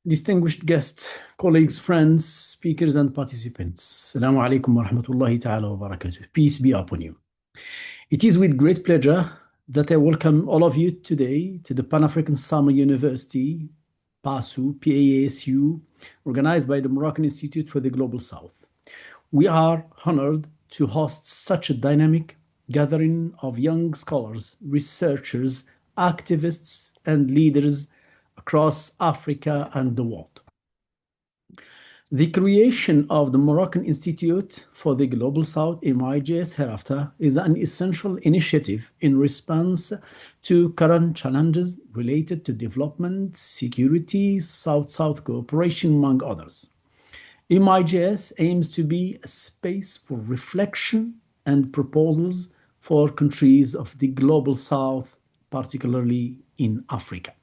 Distinguished guests, colleagues, friends, speakers, and participants. Assalamu alaikum wa rahmatullahi ta'ala wa barakatuh. Peace be upon you. It is with great pleasure that I welcome all of you today to the Pan-African Summer University, PASU, PASU, organized by the Moroccan Institute for the Global South. We are honored to host such a dynamic gathering of young scholars, researchers, activists, and leaders across Africa and the world. The creation of the Moroccan Institute for the Global South, MIGS hereafter, is an essential initiative in response to current challenges related to development, security, South-South cooperation, among others. MIGS aims to be a space for reflection and proposals for countries of the Global South, particularly in Africa.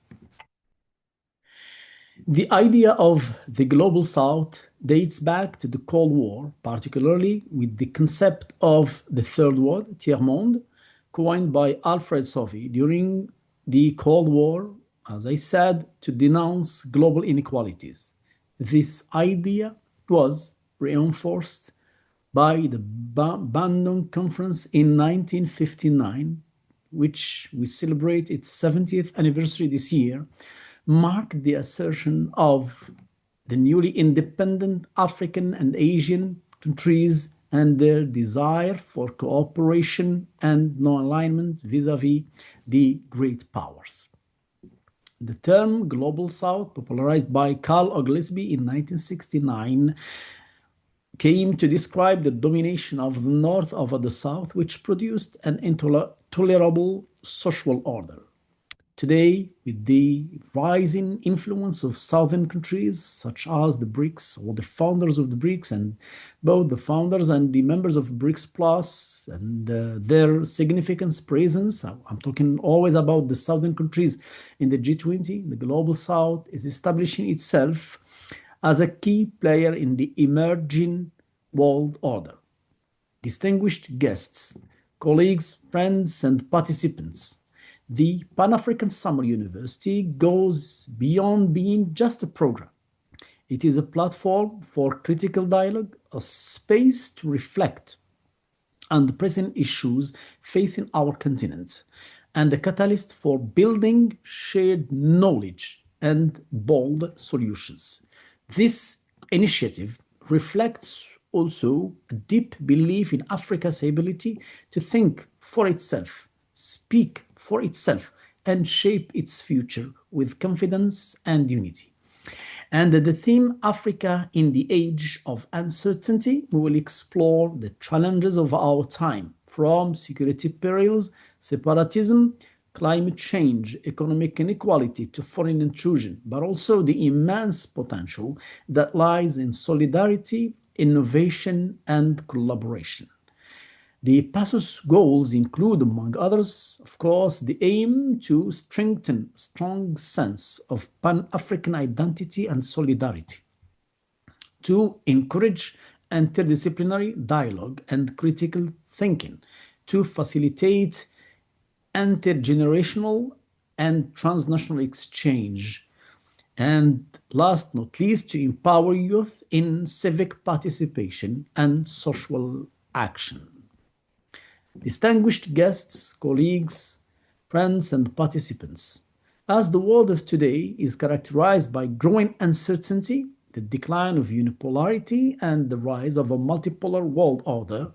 The idea of the Global South dates back to the Cold War, particularly with the concept of the Third World, Tiers-Monde, coined by Alfred Sauvy during the Cold War, as I said, to denounce global inequalities. This idea was reinforced by the Bandung Conference in 1959, which we celebrate its 70th anniversary this year, marked the assertion of the newly independent African and Asian countries and their desire for cooperation and non-alignment vis-à-vis the great powers. The term Global South, popularized by Carl Oglesby in 1969, came to describe the domination of the North over the South, which produced an intolerable social order. Today, with the rising influence of southern countries such as the BRICS or the founders of the BRICS, and both the founders and the members of BRICS Plus and their significant presence, I'm talking always about the southern countries in the G20, the Global South is establishing itself as a key player in the emerging world order. Distinguished guests, colleagues, friends, and participants, the Pan-African Summer University goes beyond being just a program. It is a platform for critical dialogue, a space to reflect on the present issues facing our continent, and a catalyst for building shared knowledge and bold solutions. This initiative reflects also a deep belief in Africa's ability to think for itself, speak for itself, and shape its future with confidence and unity. And the theme Africa in the Age of Uncertainty, we will explore the challenges of our time, from security perils, separatism, climate change, economic inequality to foreign intrusion, but also the immense potential that lies in solidarity, innovation, and collaboration. The PASU's goals include, among others, of course, the aim to strengthen a strong sense of Pan-African identity and solidarity, to encourage interdisciplinary dialogue and critical thinking, to facilitate intergenerational and transnational exchange, and last but not least, to empower youth in civic participation and social action. Distinguished guests, colleagues, friends, and participants, as the world of today is characterized by growing uncertainty, the decline of unipolarity, and the rise of a multipolar world order,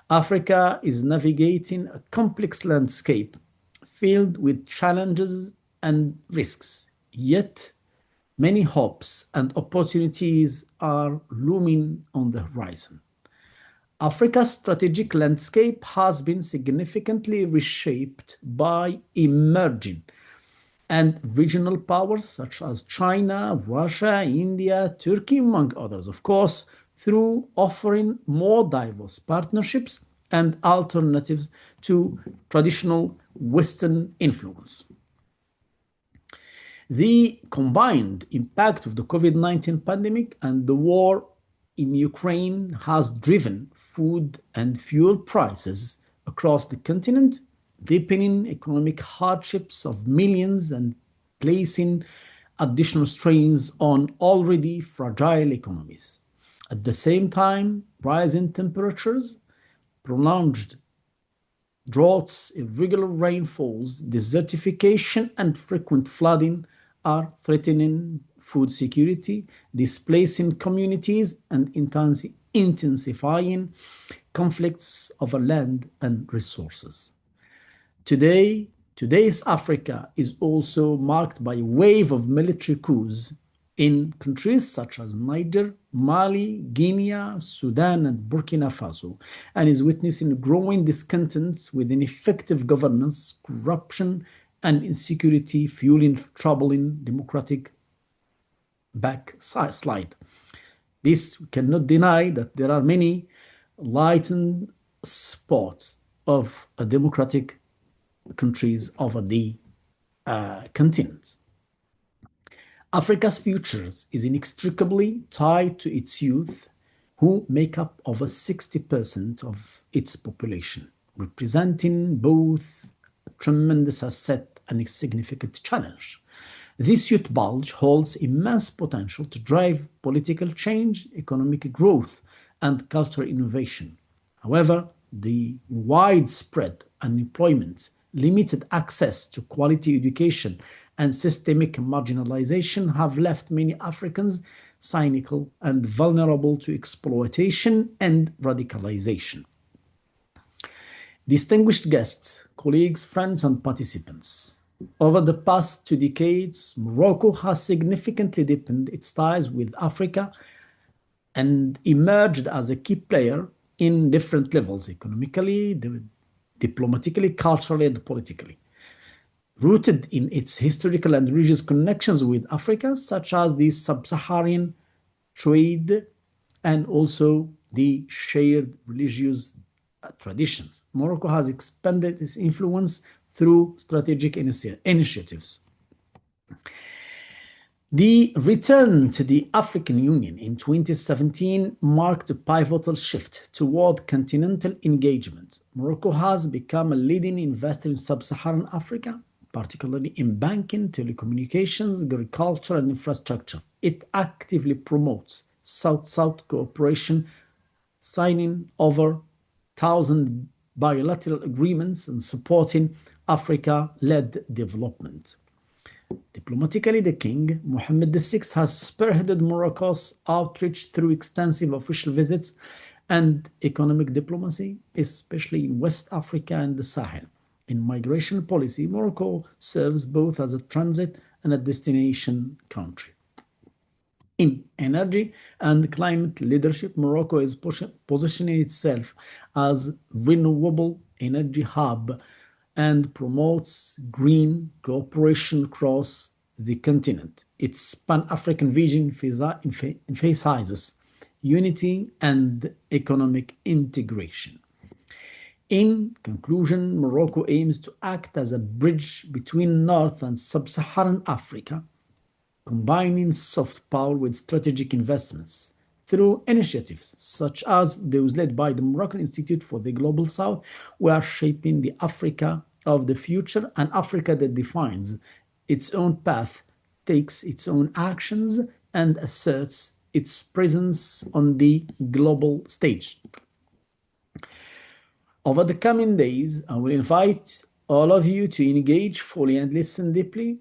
Africa is navigating a complex landscape filled with challenges and risks. Yet, many hopes and opportunities are looming on the horizon. Africa's strategic landscape has been significantly reshaped by emerging and regional powers such as China, Russia, India, Turkey, among others, of course, through offering more diverse partnerships and alternatives to traditional Western influence. The combined impact of the COVID-19 pandemic and the war in Ukraine has driven food and fuel prices across the continent, deepening economic hardships of millions and placing additional strains on already fragile economies. At the same time, rising temperatures, prolonged droughts, irregular rainfalls, desertification, and frequent flooding are threatening food security, displacing communities, and intensifying conflicts over land and resources. Today, today's Africa is also marked by a wave of military coups in countries such as Niger, Mali, Guinea, Sudan, and Burkina Faso, and is witnessing growing discontent with ineffective governance, corruption, and insecurity fueling troubling democratic backslide. This cannot deny that there are many lightened spots of a democratic countries over the continent. Africa's future is inextricably tied to its youth, who make up over 60% of its population, representing both a tremendous asset and a significant challenge. This youth bulge holds immense potential to drive political change, economic growth, and cultural innovation. However, the widespread unemployment, limited access to quality education, and systemic marginalization have left many Africans cynical and vulnerable to exploitation and radicalization. Distinguished guests, colleagues, friends, and participants, over the past 2 decades, Morocco has significantly deepened its ties with Africa and emerged as a key player in different levels economically, diplomatically, culturally, and politically. Rooted in its historical and religious connections with Africa, such as the sub-Saharan trade and also the shared religious traditions. Morocco has expanded its influence through strategic initiatives. The return to the African Union in 2017 marked a pivotal shift toward continental engagement. Morocco has become a leading investor in sub-Saharan Africa, particularly in banking, telecommunications, agriculture, and infrastructure. It actively promotes South-South cooperation, signing over 1,000 bilateral agreements and supporting Africa-led development. Diplomatically, the King, Mohammed VI, has spearheaded Morocco's outreach through extensive official visits and economic diplomacy, especially in West Africa and the Sahel. In migration policy, Morocco serves both as a transit and a destination country. In energy and climate leadership, Morocco is positioning itself as a renewable energy hub and promotes green cooperation across the continent. Its Pan-African vision emphasizes unity and economic integration. In conclusion, Morocco aims to act as a bridge between North and Sub-Saharan Africa, combining soft power with strategic investments. Through initiatives such as those led by the Moroccan Institute for the Global South, we are shaping the Africa of the future, an Africa that defines its own path, takes its own actions, and asserts its presence on the global stage. Over the coming days, I will invite all of you to engage fully and listen deeply.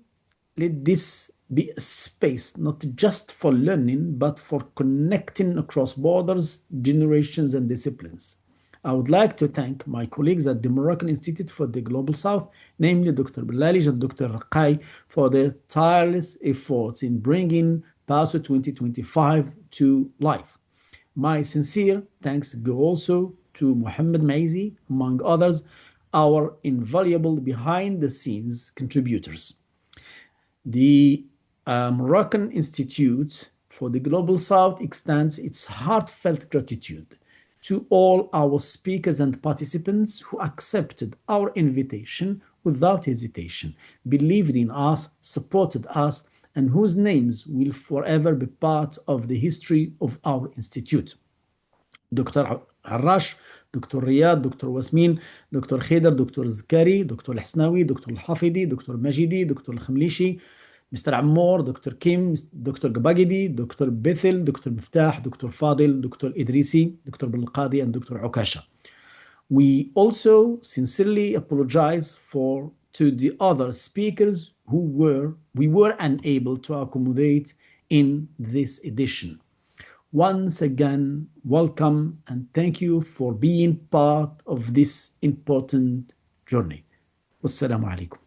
Let this be a space not just for learning, but for connecting across borders, generations, and disciplines. I would like to thank my colleagues at the Moroccan Institute for the Global South, namely Dr. Belalij and Dr. Rakai, for their tireless efforts in bringing PASO 2025 to life. My sincere thanks go also to Mohammed Maizi, among others, our invaluable behind-the-scenes contributors. The Moroccan Institute for the Global South extends its heartfelt gratitude to all our speakers and participants who accepted our invitation without hesitation, believed in us, supported us, and whose names will forever be part of the history of our institute. Dr. Harash, Dr. Riyad, Dr. Wasmin, Dr. Khader, Dr. Zkari, Dr. Al-Hasnawi, Dr. Al-Hafidi, Dr. Majidi, Dr. Al-Khamlishi, Mr. Ammar, Dr. Kim, Dr. Gabagidi, Dr. Bethel, Dr. Miftah, Dr. Fadil, Dr. Idrisi, Dr. Bilqadi, and Dr. Okasha. We also sincerely apologize for to the other speakers who we were unable to accommodate in this edition. Once again, welcome and thank you for being part of this important journey. Wassalamu alaikum.